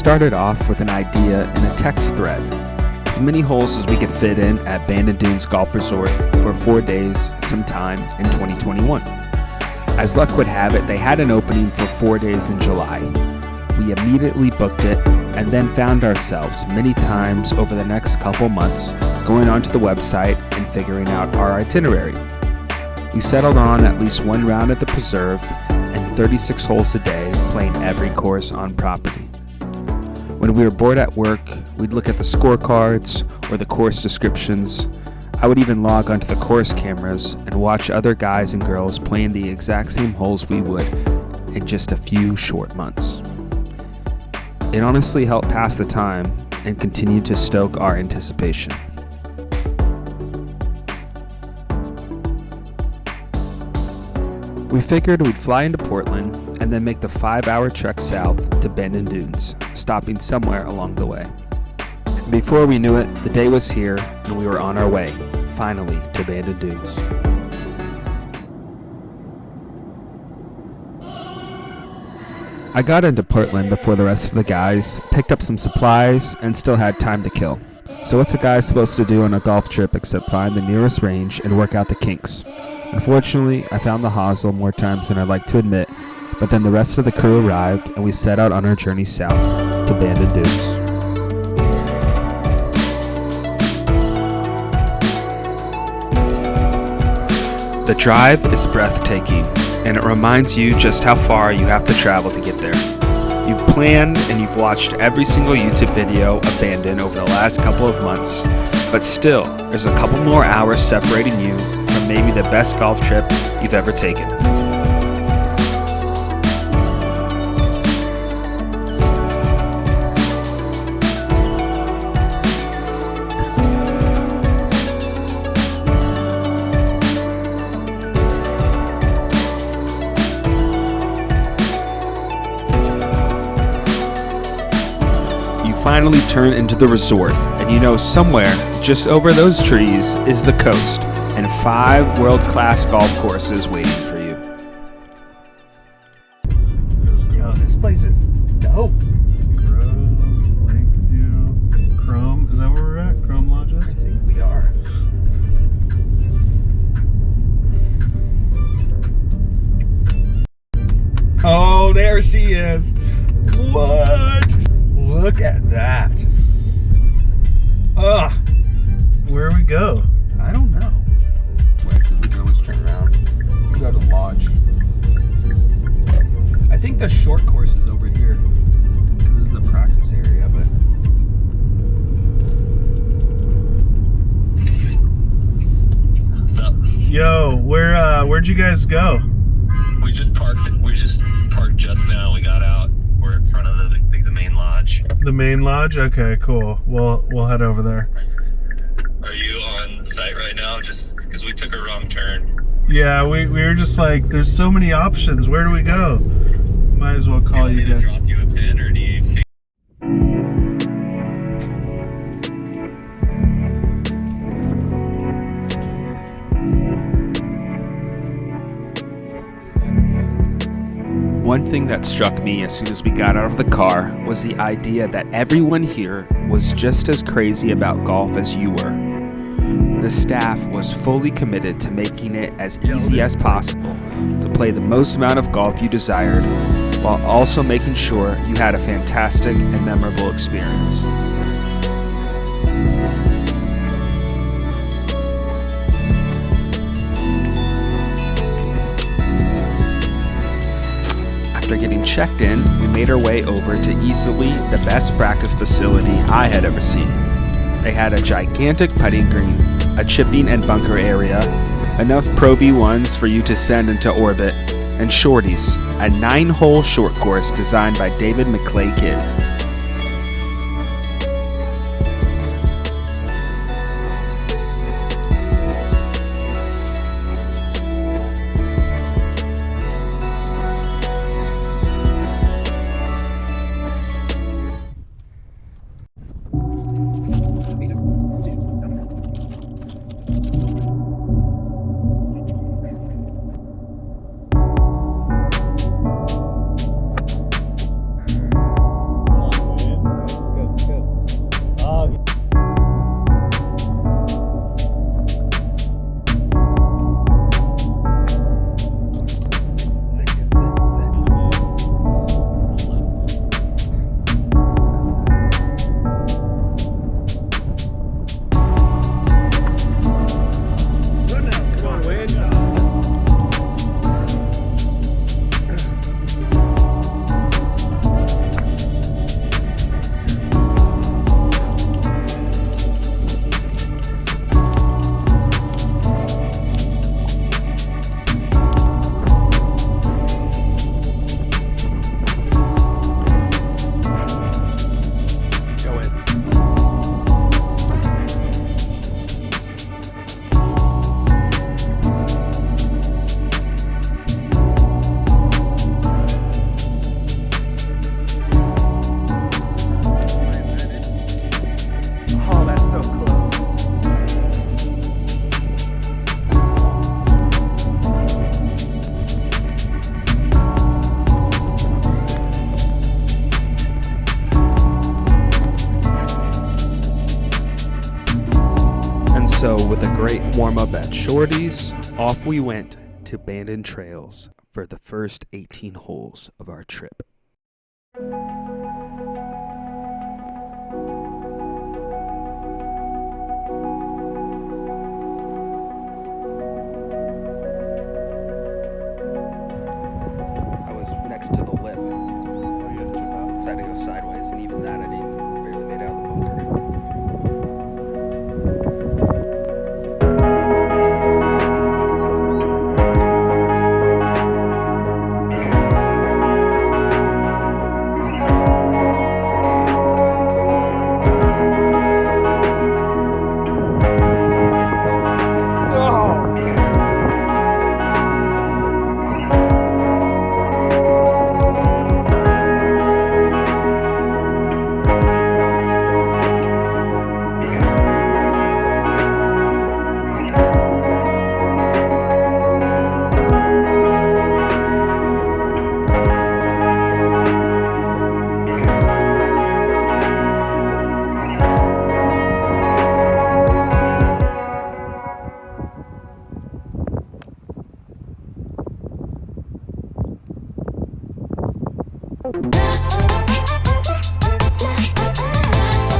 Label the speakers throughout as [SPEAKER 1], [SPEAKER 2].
[SPEAKER 1] started off with an idea in a text thread. As many holes as we could fit in at Bandon Dunes Golf Resort for 4 days sometime in 2021. As luck would have it, they had an opening for 4 days in July. We immediately booked it and then found ourselves many times over the next couple months going onto the website and figuring out our itinerary. We settled on at least one round at the preserve and 36 holes a day, playing every course on property. When we were bored at work, we'd look at the scorecards or the course descriptions. I would even log onto the course cameras and watch other guys and girls playing the exact same holes we would in just a few short months. It honestly helped pass the time and continued to stoke our anticipation. We figured we'd fly into Portland and then make the 5-hour trek south to Bandon Dunes, stopping somewhere along the way. Before we knew it, the day was here and we were on our way, finally, to Bandon Dunes. I got into Portland before the rest of the guys, picked up some supplies, and still had time to kill. So what's a guy supposed to do on a golf trip except find the nearest range and work out the kinks? Unfortunately, I found the hosel more times than I'd like to admit, but then the rest of the crew arrived and we set out on our journey south to Bandon Dunes. The drive is breathtaking, and it reminds you just how far you have to travel to get there. You've planned and you've watched every single YouTube video of Bandon over the last couple of months, but still, there's a couple more hours separating you from maybe the best golf trip you've ever taken. Finally turn into the resort, and you know somewhere just over those trees is the coast and 5 world-class golf courses waiting for you.
[SPEAKER 2] Yo, this place is dope.
[SPEAKER 3] Grove, Lakeview, Chrome. Is that where we're at? Chrome Lodges?
[SPEAKER 2] I think we are. Oh, there she is. What? Look at that. Ugh.
[SPEAKER 3] Where do we go?
[SPEAKER 2] I don't know. Wait, because we can always turn around. We go to the lodge. I think the short course is over here. This is the practice area, but.
[SPEAKER 4] What's up?
[SPEAKER 3] Yo, where'd you guys go?
[SPEAKER 4] We just parked just now. We got out. We're in front of the main lodge.
[SPEAKER 3] The main lodge? Okay, cool. We'll head over there.
[SPEAKER 4] Are you on site right now? Just because we took a wrong turn.
[SPEAKER 3] Yeah, we were just like, there's so many options. Where do we go? Might as well call you
[SPEAKER 4] Do you want me to
[SPEAKER 3] guys.
[SPEAKER 4] drop you a pin, or do you?
[SPEAKER 1] One thing that struck me as soon as we got out of the car was the idea that everyone here was just as crazy about golf as you were. The staff was fully committed to making it as easy as possible to play the most amount of golf you desired, while also making sure you had a fantastic and memorable experience. After getting checked in, we made our way over to easily the best practice facility I had ever seen. They had a gigantic putting green, a chipping and bunker area, enough Pro V1s for you to send into orbit, and shorties, a 9-hole short course designed by David McClay Kidd. great warm-up at Shorty's, off we went to Bandon Trails for the first 18 holes of our trip. I was next to the lip.
[SPEAKER 2] Oh, you had to jump out?
[SPEAKER 1] So I had to go sideways, and even that I didn't barely made out of the bunker.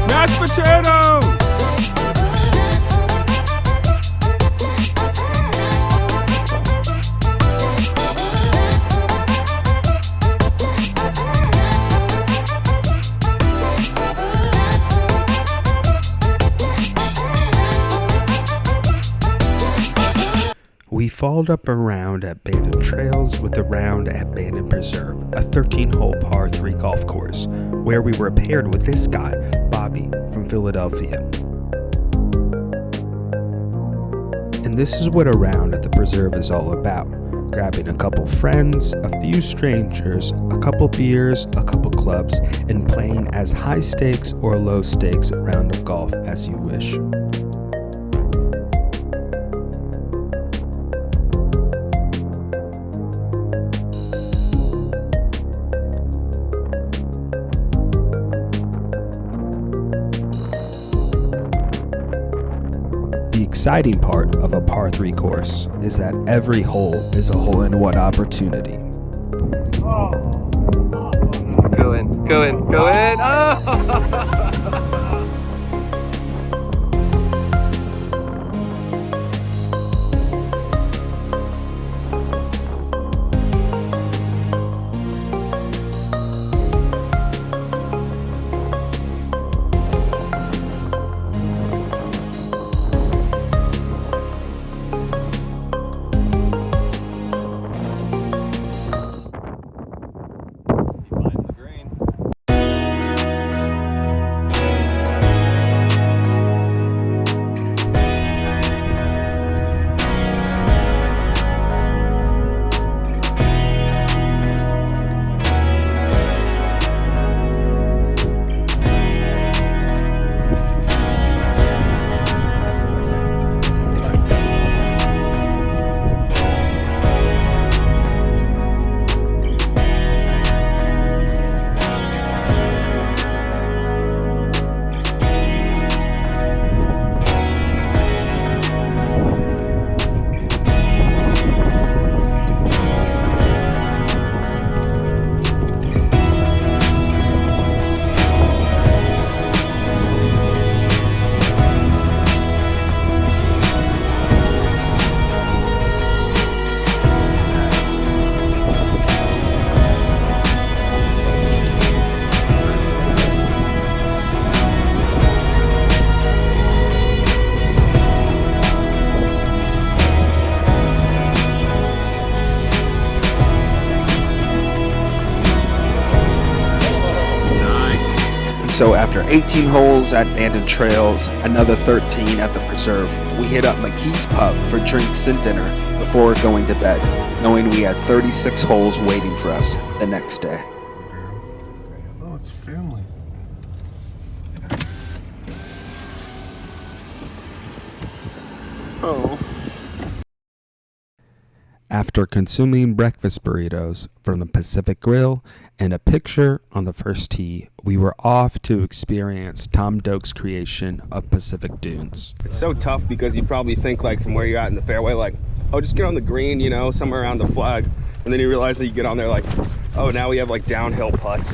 [SPEAKER 1] Mashed potatoes! We followed up a round at Bandon Trails with a round at Bandon Preserve, a 13-hole par 3 golf course, where we were paired with this guy, Bobby, from Philadelphia. And this is what a round at the Preserve is all about. Grabbing a couple friends, a few strangers, a couple beers, a couple clubs, and playing as high stakes or low stakes round of golf as you wish. The exciting part of a par 3 course is that every hole is a hole-in-one opportunity.
[SPEAKER 2] Go in, go in, go in! Oh!
[SPEAKER 1] So after 18 holes at Bandon Trails, another 13 at the Preserve, we hit up McKee's Pub for drinks and dinner before going to bed, knowing we had 36 holes waiting for us the next day.
[SPEAKER 3] Oh, it's family.
[SPEAKER 1] Oh. After consuming breakfast burritos from the Pacific Grill and a picture on the first tee, we were off to experience Tom Doak's creation of Pacific Dunes.
[SPEAKER 2] It's so tough because you probably think like from where you're at in the fairway, like, oh, just get on the green, you know, somewhere around the flag. And then you realize that you get on there like, oh, now we have like downhill putts.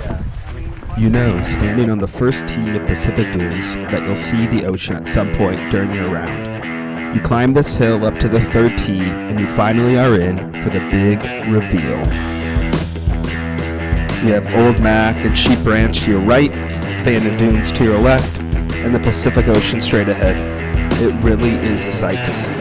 [SPEAKER 1] You know, standing on the first tee of Pacific Dunes, that you'll see the ocean at some point during your round. You climb this hill up to the third tee, and you finally are in for the big reveal. You have Old Mac and Sheep Ranch to your right, Bandon Dunes to your left, and the Pacific Ocean straight ahead. It really is a sight to see.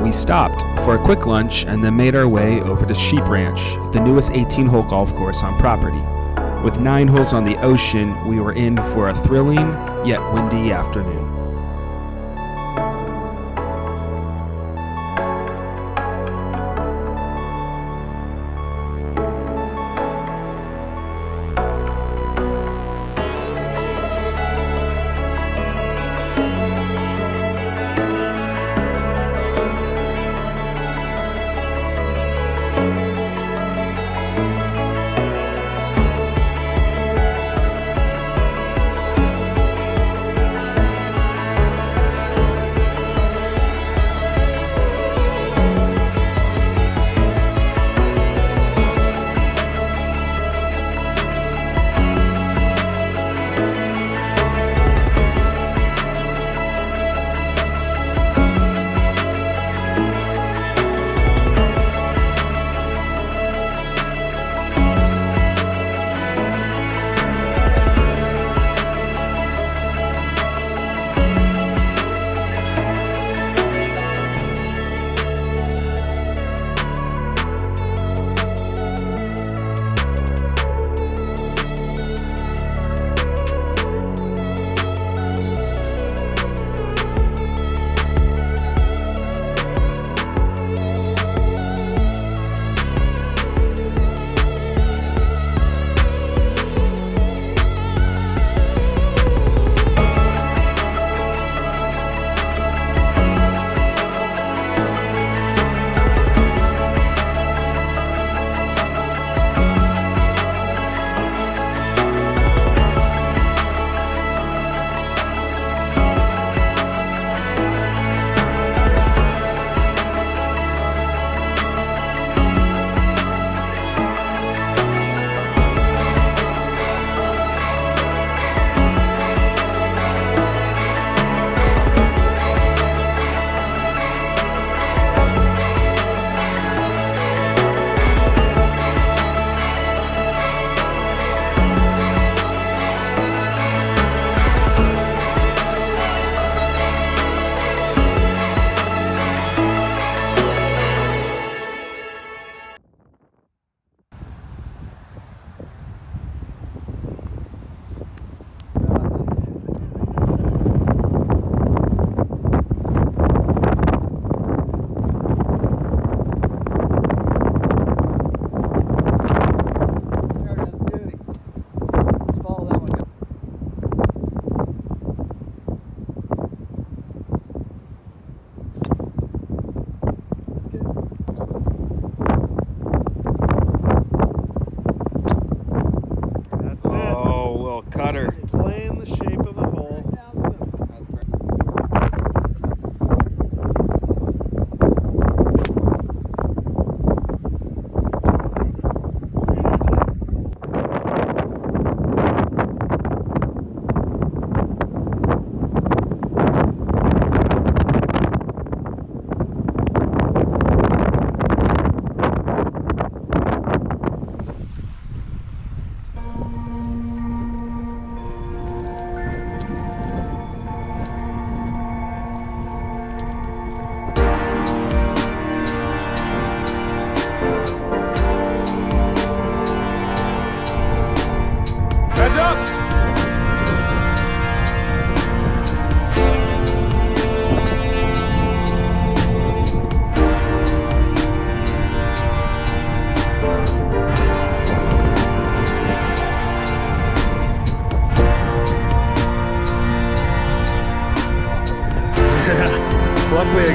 [SPEAKER 1] We stopped for a quick lunch and then made our way over to Sheep Ranch, the newest 18-hole golf course on property. With 9 holes on the ocean, we were in for a thrilling yet windy afternoon.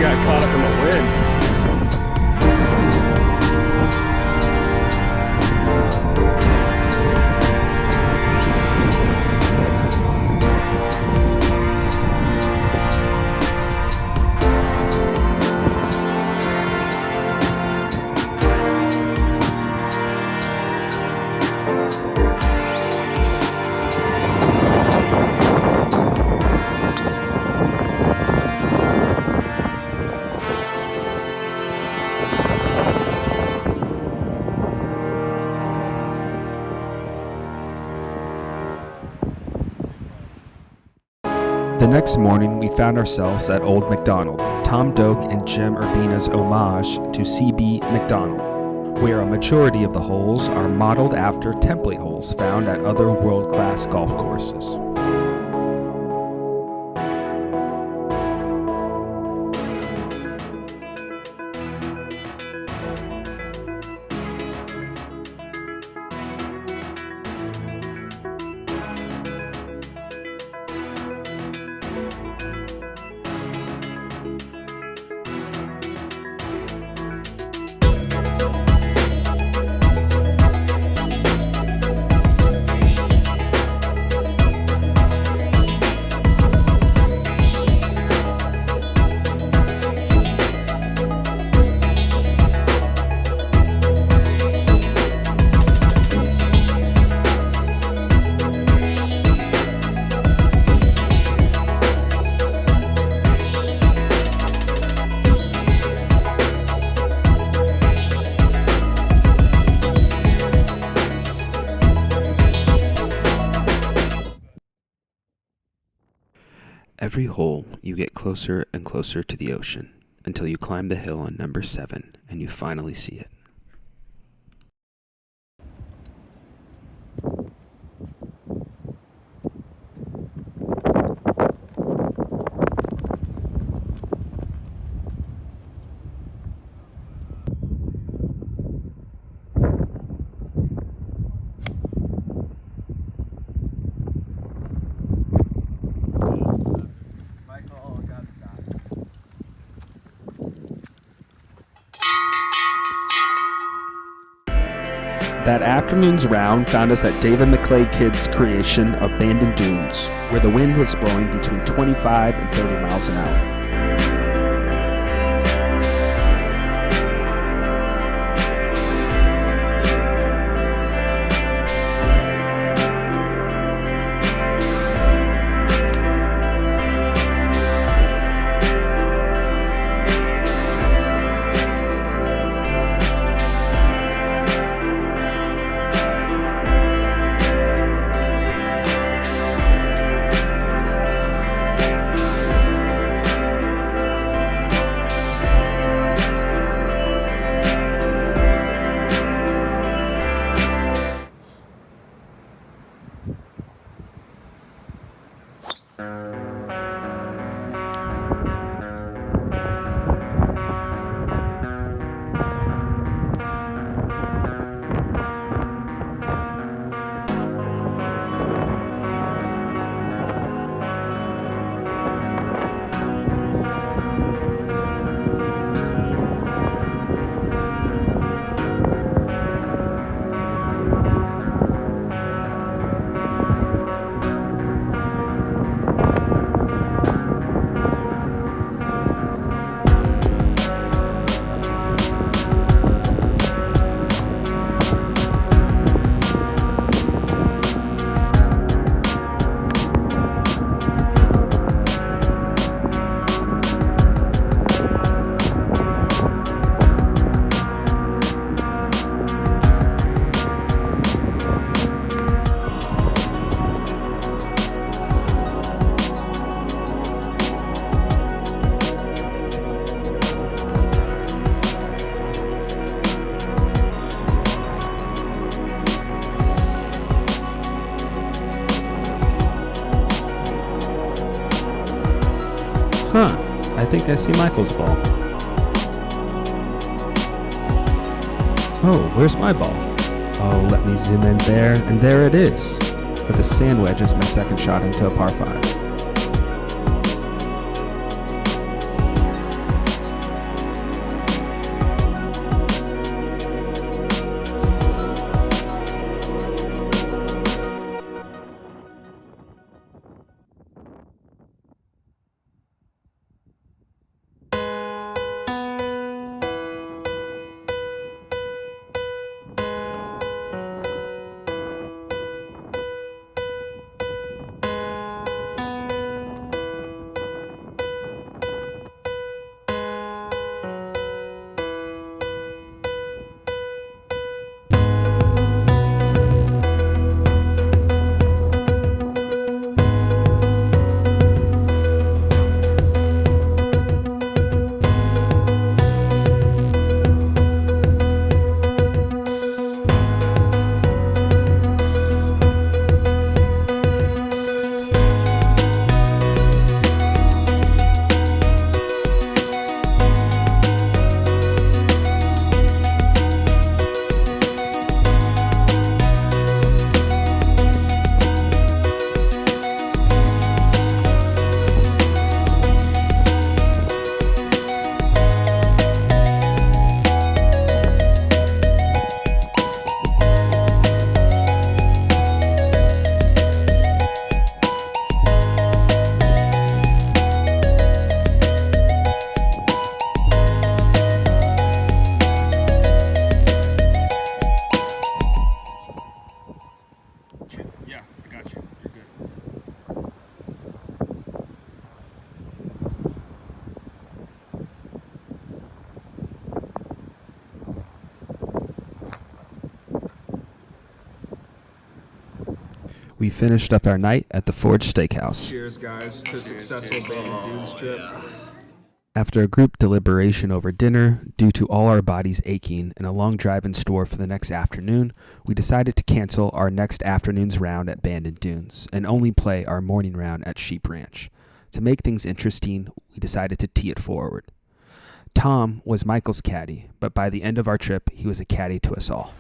[SPEAKER 2] got caught up in the wind.
[SPEAKER 1] The next morning, we found ourselves at Old McDonald, Tom Doak and Jim Urbina's homage to C.B. McDonald, where a majority of the holes are modeled after template holes found at other world-class golf courses. Every hole, you get closer and closer to the ocean until you climb the hill on number 7 and you finally see it. That afternoon's round found us at David McClay Kidd's creation of Bandon Dunes, where the wind was blowing between 25 and 30 miles an hour. I think I see Michael's ball. Oh, where's my ball? Oh, let me zoom in there, and there it is, with a sand wedge as my second shot into a par 5. We finished up our night at the Forge Steakhouse.
[SPEAKER 2] Cheers, guys, to a successful Bandon Dunes trip.
[SPEAKER 1] After a group deliberation over dinner, due to all our bodies aching and a long drive in store for the next afternoon, we decided to cancel our next afternoon's round at Bandon Dunes and only play our morning round at Sheep Ranch. To make things interesting, we decided to tee it forward. Tom was Michael's caddy, but by the end of our trip, he was a caddy to us all.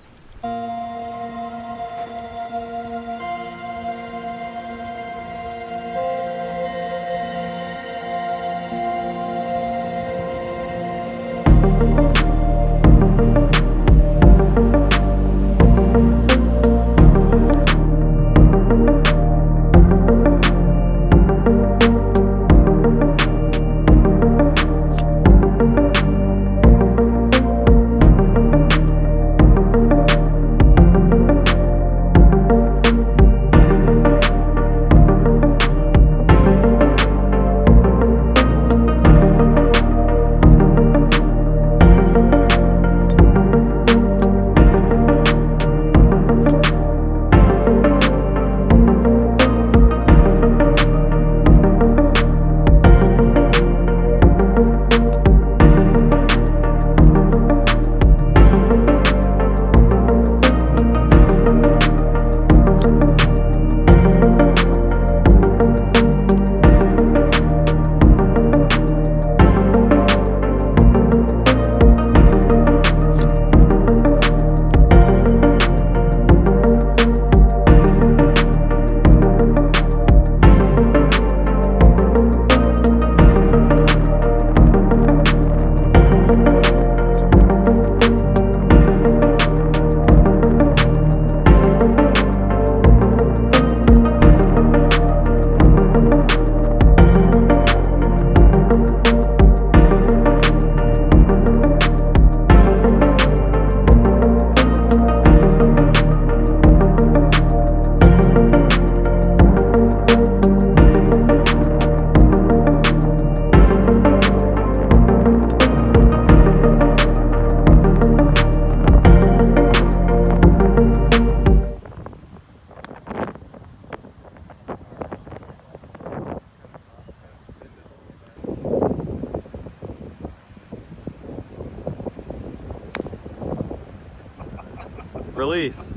[SPEAKER 3] Release.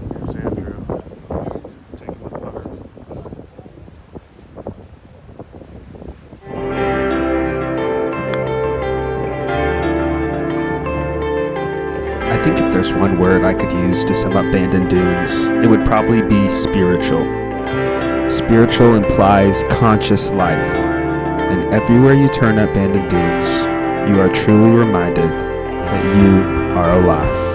[SPEAKER 3] Here's Andrew taking the putter.
[SPEAKER 1] I think if there's one word I could use to sum up Bandon Dunes, it would probably be spiritual. Spiritual implies conscious life, and everywhere you turn at Bandon Dunes, you are truly reminded that you are alive.